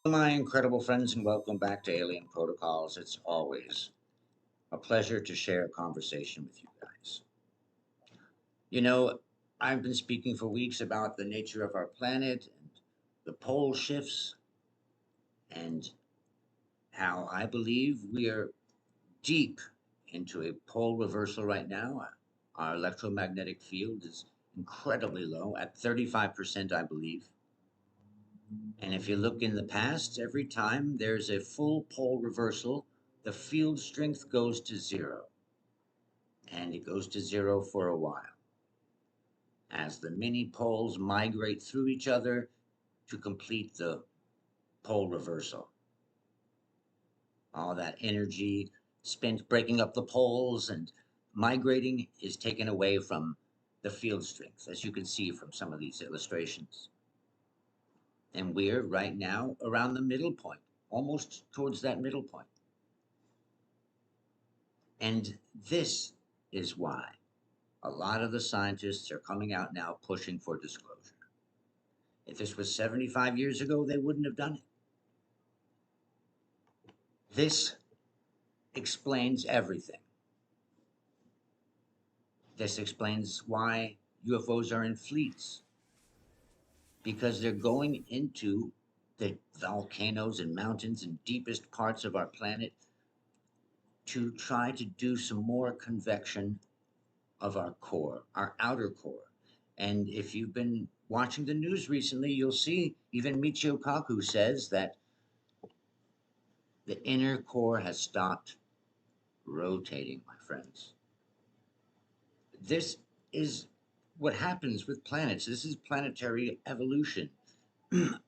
My incredible friends, and welcome back to Alien Protocols. It's always a pleasure to share a conversation with you guys. You know, I've been speaking for weeks about the nature of our planet and the pole shifts, and how I believe we are deep into a pole reversal right now. Our electromagnetic field is incredibly low, at 35%, I believe. And if you look in the past, every time there's a full pole reversal, the field strength goes to zero. And it goes to zero for a while as the mini poles migrate through each other to complete the pole reversal. All that energy spent breaking up the poles and migrating is taken away from the field strength, as you can see from some of these illustrations. And we're right now around the middle point, almost towards that middle point. And this is why a lot of the scientists are coming out now pushing for disclosure. If this was 75 years ago, they wouldn't have done it. This explains everything. This explains why UFOs are in fleets, because they're going into the volcanoes and mountains and deepest parts of our planet to try to do some more convection of our core, our outer core. And if you've been watching the news recently, you'll see even Michio Kaku says that the inner core has stopped rotating, my friends. This is what happens with planets. This is planetary evolution.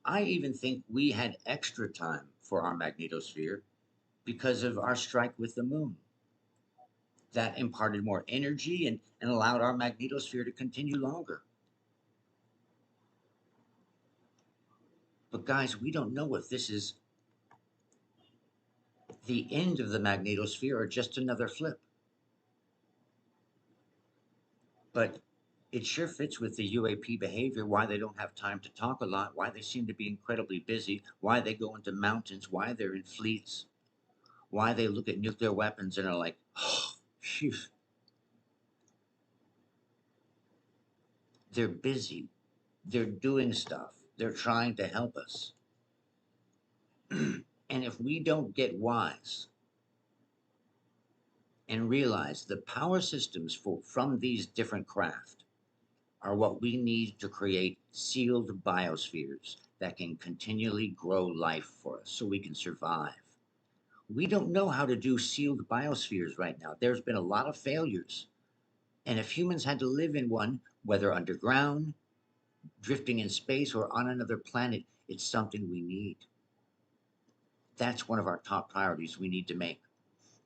I even think we had extra time for our magnetosphere because of our strike with the moon. That imparted more energy and allowed our magnetosphere to continue longer. But guys, we don't know if this is the end of the magnetosphere or just another flip. But it sure fits with the UAP behavior, why they don't have time to talk a lot, why they seem to be incredibly busy, why they go into mountains, why they're in fleets, why they look at nuclear weapons and are like, oh, phew. They're busy. They're doing stuff. They're trying to help us. And if we don't get wise and realize the power systems from these different craft are what we need to create sealed biospheres that can continually grow life for us so we can survive. We don't know how to do sealed biospheres right now. There's been a lot of failures. And if humans had to live in one, whether underground, drifting in space, or on another planet, it's something we need. That's one of our top priorities we need to make.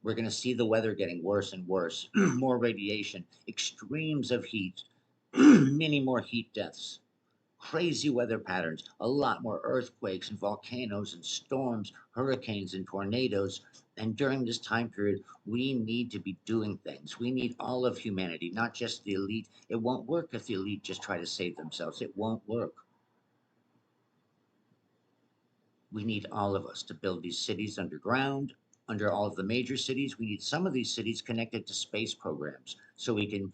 We're going to see the weather getting worse and worse, more radiation, extremes of heat, many more heat deaths, crazy weather patterns, a lot more earthquakes and volcanoes and storms, hurricanes and tornadoes. And during this time period, we need to be doing things. We need all of humanity, not just the elite. It won't work if the elite just try to save themselves. It won't work. We need all of us to build these cities underground, under all of the major cities. We need some of these cities connected to space programs so we can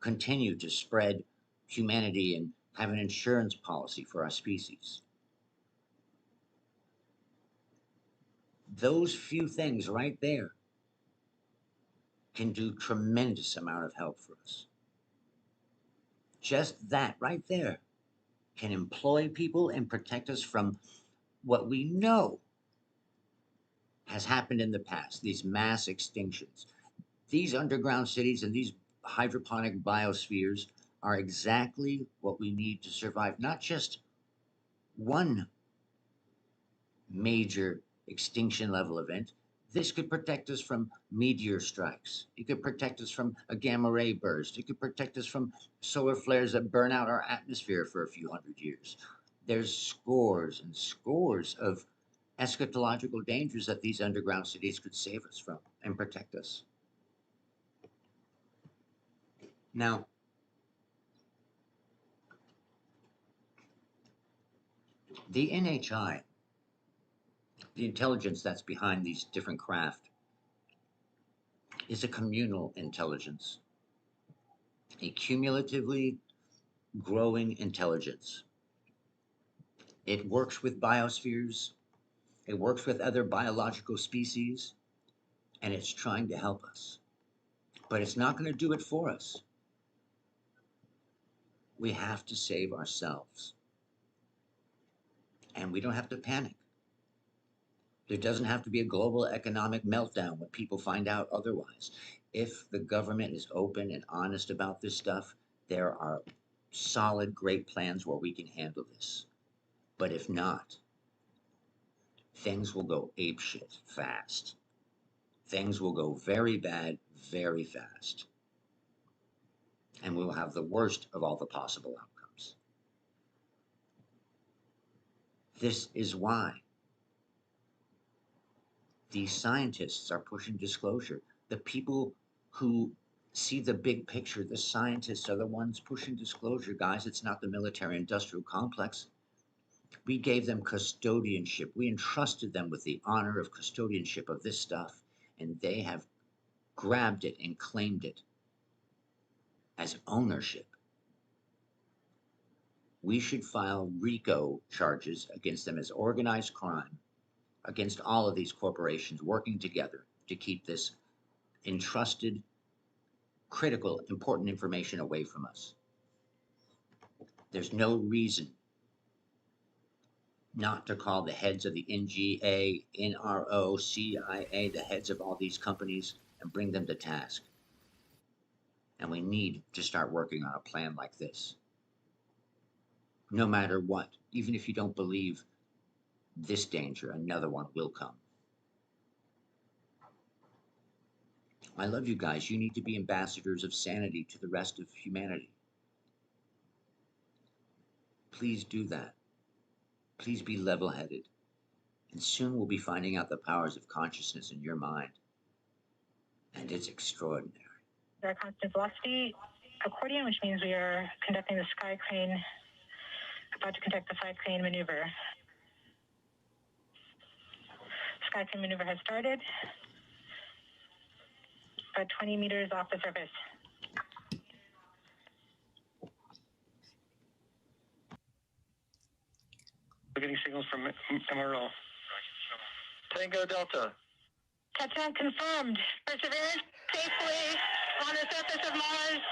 continue to spread humanity and have an insurance policy for our species. Those few things right there can do tremendous amount of help for us. Just that right there can employ people and protect us from what we know has happened in the past, these mass extinctions. These underground cities and these hydroponic biospheres are exactly what we need to survive, not just one major extinction level event. This could protect us from meteor strikes. It could protect us from a gamma ray burst. It could protect us from solar flares that burn out our atmosphere for a few hundred years. There's scores and scores of eschatological dangers that these underground cities could save us from and protect us. Now, the NHI The intelligence that's behind these different craft is a communal intelligence, a cumulatively growing intelligence. It works with biospheres, it works with other biological species, and it's trying to help us. But it's not going to do it for us. We have to save ourselves. And we don't have to panic. There doesn't have to be a global economic meltdown when people find out otherwise. If the government is open and honest about this stuff, there are solid, great plans where we can handle this. But if not, things will go apeshit fast. Things will go very bad very fast. And we will have the worst of all the possible outcomes. This is why these scientists are pushing disclosure. The people who see the big picture, the scientists are the ones pushing disclosure, guys. It's not the military industrial complex. We gave them custodianship. We entrusted them with the honor of custodianship of this stuff, and they have grabbed it and claimed it as ownership. We should file RICO charges against them as organized crime, against all of these corporations working together to keep this entrusted, critical, important information away from us. There's no reason not to call the heads of the NGA, NRO, CIA, the heads of all these companies, and bring them to task. And we need to start working on a plan like this. No matter what, even if you don't believe this danger, another one will come. I love you guys. You need to be ambassadors of sanity to the rest of humanity. Please do that. Please be level-headed. And soon we'll be finding out the powers of consciousness in your mind. And it's extraordinary. Our constant velocity accordion, which means we are conducting the sky crane, about to conduct the sky crane maneuver. Sky crane maneuver has started. About 20 meters off the surface. We're getting signals from MRO. Tango Delta. Touchdown confirmed. Perseverance safely on the surface of Mars.